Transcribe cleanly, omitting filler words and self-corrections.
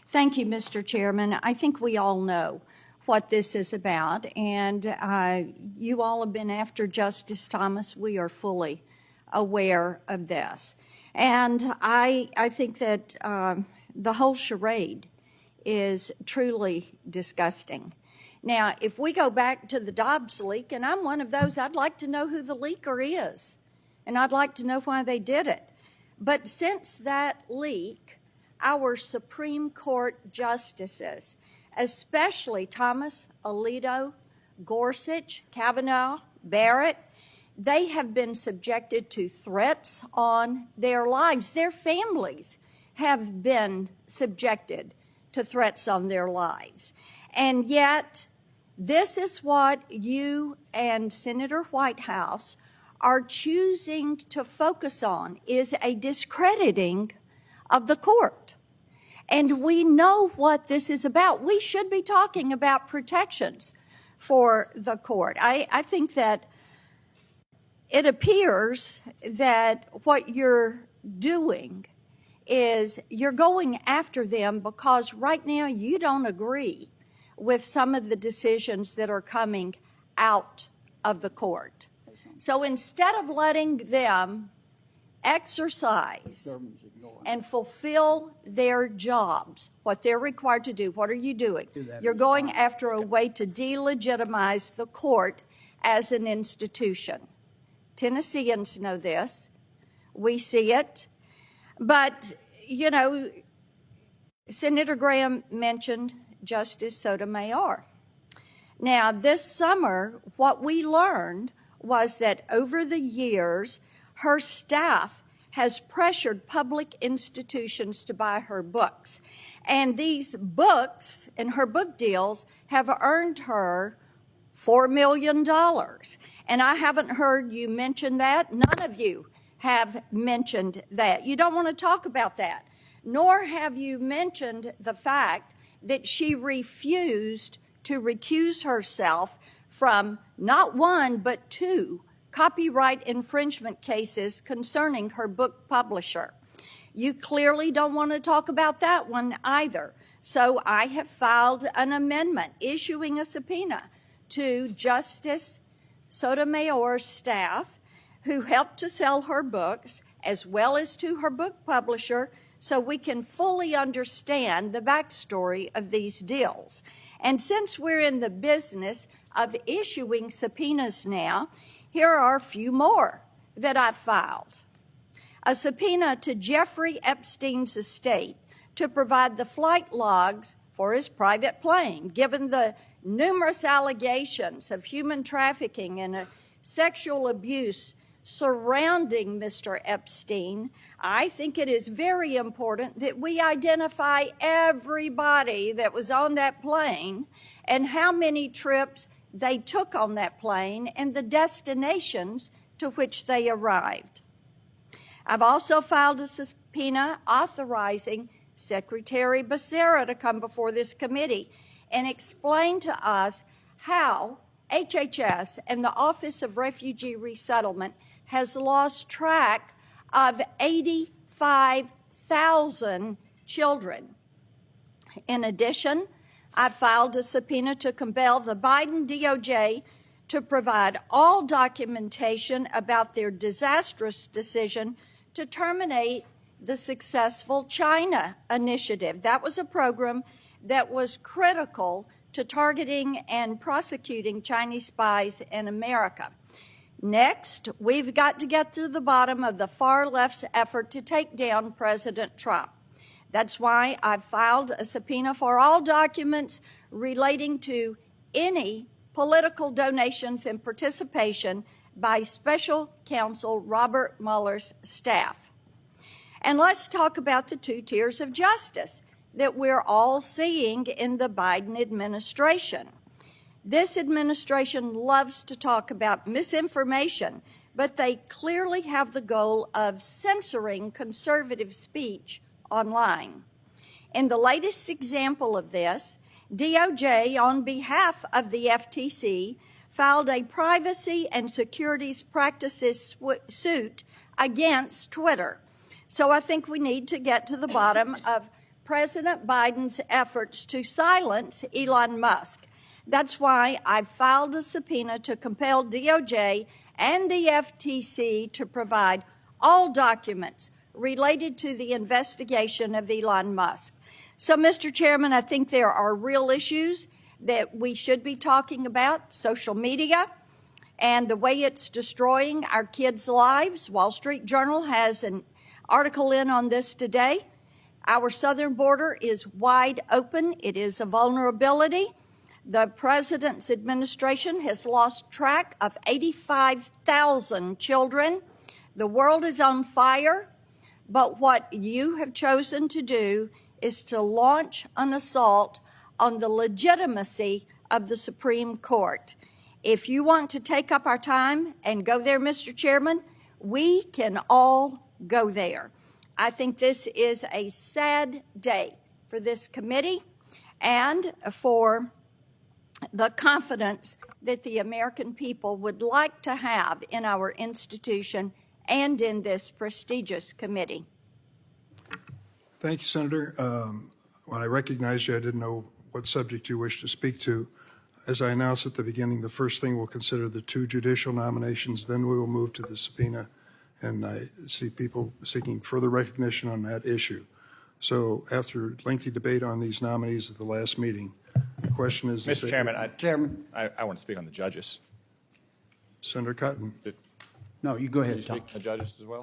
Thank you, Mr. Chairman. I think we all know what this is about, and you all have been after Justice Thomas. We are fully aware of this. And I think that the whole charade is truly disgusting. Now, if we go back to the Dobbs leak, and I'm one of those, I'd like to know who the leaker is, and I'd like to know why they did it. But since that leak, our Supreme Court justices, especially Thomas, Alito, Gorsuch, Kavanaugh, Barrett, they have been subjected to threats on their lives. Their families have been subjected to threats on their lives. And yet, this is what you and Senator Whitehouse are choosing to focus on, is a discrediting of the court. And we know what this is about. We should be talking about protections for the court. I think that it appears that what you're doing is you're going after them because right now you don't agree with some of the decisions that are coming out of the court. So instead of letting them exercise and fulfill their jobs, what they're required to do, what are you doing? You're going after a way to delegitimize the court as an institution. Tennesseans know this. We see it. But, you know, Senator Graham mentioned Justice Sotomayor. Now, this summer, what we learned was that over the years, her staff has pressured public institutions to buy her books. And these books and her book deals have earned her $4 million. And I haven't heard you mention that. None of you have mentioned that. You don't want to talk about that. Nor have you mentioned the fact that she refused to recuse herself from not one, but two copyright infringement cases concerning her book publisher. You clearly don't want to talk about that one either. So I have filed an amendment issuing a subpoena to Justice Sotomayor's staff who helped to sell her books, as well as to her book publisher, so we can fully understand the backstory of these deals. And since we're in the business of issuing subpoenas now, here are a few more that I've filed. A subpoena to Jeffrey Epstein's estate to provide the flight logs for his private plane, given the numerous allegations of human trafficking and sexual abuse surrounding Mr. Epstein. I think it is very important that we identify everybody that was on that plane and how many trips they took on that plane and the destinations to which they arrived. I've also filed a subpoena authorizing Secretary Becerra to come before this committee and explain to us how HHS and the Office of Refugee Resettlement has lost track of 85,000 children. In addition, I filed a subpoena to compel the Biden DOJ to provide all documentation about their disastrous decision to terminate the successful China initiative. That was a program that was critical to targeting and prosecuting Chinese spies in America. Next, we've got to get to the bottom of the far left's effort to take down President Trump. That's why I've filed a subpoena for all documents relating to any political donations and participation by Special Counsel Robert Mueller's staff. And let's talk about the two tiers of justice that we're all seeing in the Biden administration. This administration loves to talk about misinformation, but they clearly have the goal of censoring conservative speech online. In the latest example of this, DOJ, on behalf of the FTC, filed a privacy and securities practices suit against Twitter. So I think we need to get to the bottom of President Biden's efforts to silence Elon Musk. That's why I've filed a subpoena to compel DOJ and the FTC to provide all documents related to the investigation of Elon Musk. So, Mr. Chairman, I think there are real issues that we should be talking about: social media and the way it's destroying our kids' lives. Wall Street Journal has an article in on this today. Our southern border is wide open. It is a vulnerability. The president's administration has lost track of 85,000 children. The world is on fire, but what you have chosen to do is to launch an assault on the legitimacy of the Supreme Court. If you want to take up our time and go there, Mr. Chairman, we can all go there. I think this is a sad day for this committee and for the confidence that the American people would like to have in our institution and in this prestigious committee. Thank you, Senator. When I recognized you, I didn't know what subject you wish to speak to. As I announced at the beginning, the first thing we'll consider the 2 judicial nominations, then we will move to the subpoena, and I see people seeking further recognition on that issue. So after lengthy debate on these nominees at the last meeting, the question is... Mr. Chairman, I want to speak on the judges. Senator Cotton. No, you go ahead, Can you Tom. speak on the judges as well?